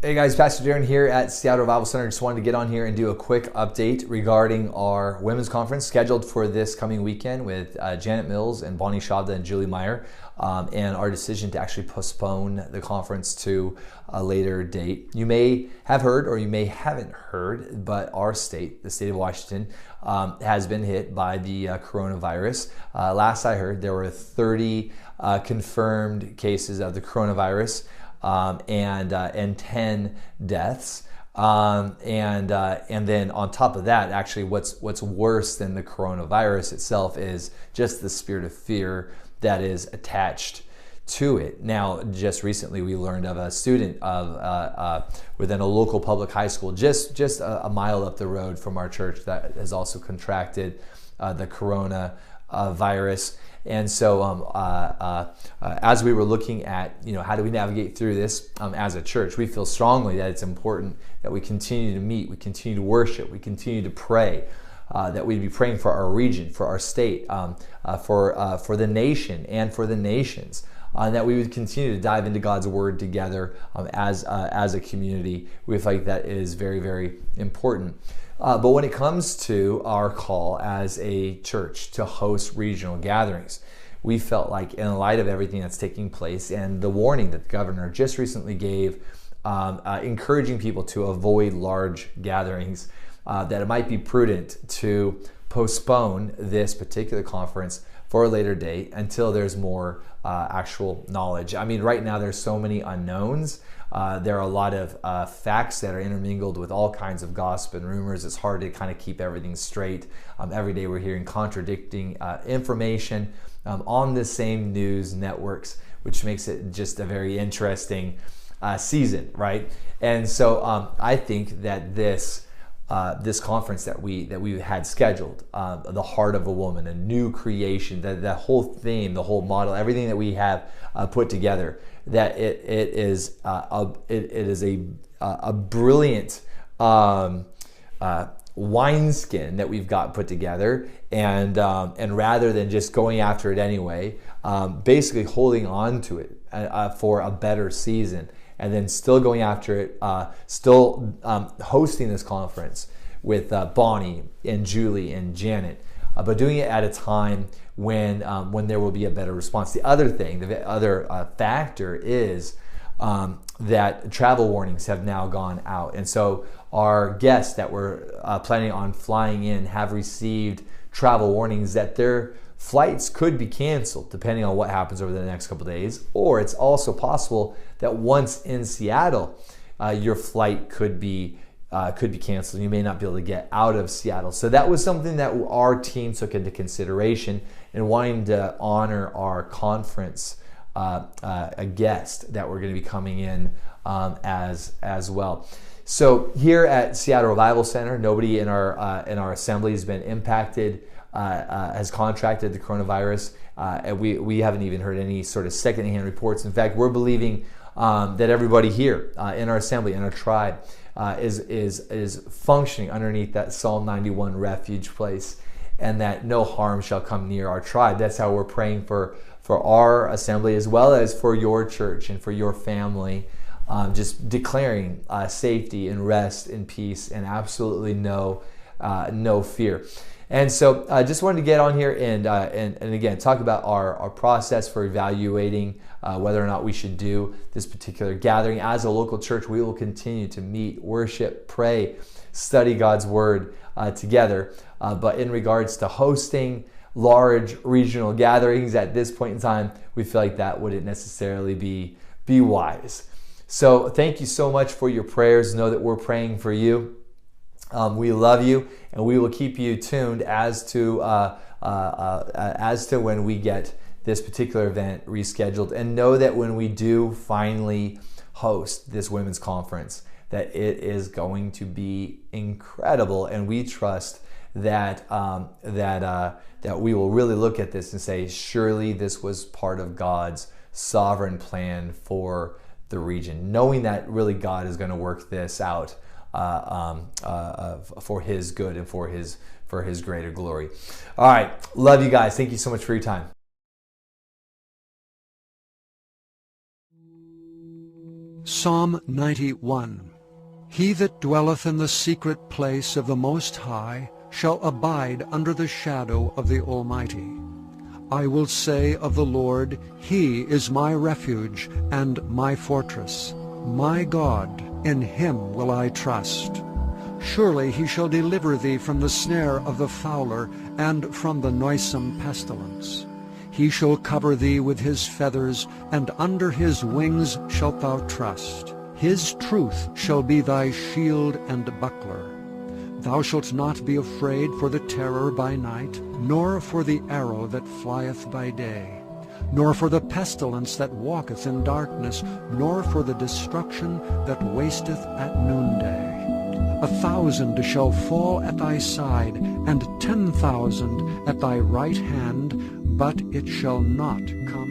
Hey guys, Pastor Darren here at Seattle Revival Center. Just wanted to get on here and do a quick update regarding our women's conference scheduled for this coming weekend with Janet Mills and Bonnie Shabda and Julie Meyer, and our decision to actually postpone the conference to a later date. You may have heard or you may haven't heard, but our state, the state of Washington, has been hit by the coronavirus. Last I heard, there were 30 confirmed cases of the coronavirus. And 10 deaths, and then on top of that, actually, what's worse than the coronavirus itself is just the spirit of fear that is attached to it. Now, just recently, we learned of a student within a local public high school, just a mile up the road from our church, that has also contracted the coronavirus. And so as we were looking at, how do we navigate through this as a church, we feel strongly that it's important that we continue to meet, we continue to worship, we continue to pray, that we'd be praying for our region, for our state, for the nation and for the nations, and that we would continue to dive into God's Word together as a community. We feel like that is very, very important. But when it comes to our call as a church to host regional gatherings, we felt like, in light of everything that's taking place and the warning that the governor just recently gave, encouraging people to avoid large gatherings, that it might be prudent to postpone this particular conference for a later date until there's more actual knowledge. I mean, right now there's so many unknowns. There are a lot of facts that are intermingled with all kinds of gossip and rumors. It's hard to kind of keep everything straight. Every day we're hearing contradicting information on the same news networks, which makes it just a very interesting season, right? And so I think that this conference that we had scheduled, the heart of a woman, a new creation, that whole theme, the whole model, everything that we have put together, that it is a brilliant wineskin that we've got put together, and rather than just going after it anyway, basically holding on to it for a better season, and then still going after it, still hosting this conference with Bonnie and Julie and Janet, but doing it at a time when there will be a better response. The other thing, the other factor is that travel warnings have now gone out, and so our guests that were planning on flying in have received travel warnings that their flights could be canceled depending on what happens over the next couple of days, or it's also possible that once in Seattle, your flight could be canceled. You may not be able to get out of Seattle. So that was something that our team took into consideration in wanting to honor our conference a guest that were going to be coming in as well. So here at Seattle Revival Center, nobody in our assembly has been impacted, has contracted the coronavirus, and we haven't even heard any sort of secondhand reports. In fact, we're believing that everybody here in our assembly, in our tribe, is functioning underneath that Psalm 91 refuge place, and that no harm shall come near our tribe. That's how we're praying for our assembly, as well as for your church and for your family, just declaring safety and rest and peace and absolutely no fear. And so I just wanted to get on here and again talk about our process for evaluating whether or not we should do this particular gathering. As a local church, we will continue to meet, worship, pray, study God's Word together. But in regards to hosting large regional gatherings at this point in time, we feel like that wouldn't necessarily be wise. So thank you so much for your prayers. Know that we're praying for you. We love you, and we will keep you tuned as to when we get this particular event rescheduled. And know that when we do finally host this women's conference, that it is going to be incredible, and we trust that we will really look at this and say, surely this was part of God's sovereign plan for the region, knowing that really God is going to work this out for His good and for His greater glory. All right, love you guys. Thank you so much for your time. Psalm 91. He that dwelleth in the secret place of the Most High shall abide under the shadow of the Almighty. I will say of the Lord, He is my refuge and my fortress. My God, in Him will I trust. Surely He shall deliver thee from the snare of the fowler and from the noisome pestilence. He shall cover thee with His feathers, and under His wings shalt thou trust. His truth shall be thy shield and buckler. Thou shalt not be afraid for the terror by night, nor for the arrow that flieth by day, nor for the pestilence that walketh in darkness, nor for the destruction that wasteth at noonday. 1,000 shall fall at thy side, and 10,000 at thy right hand, but it shall not come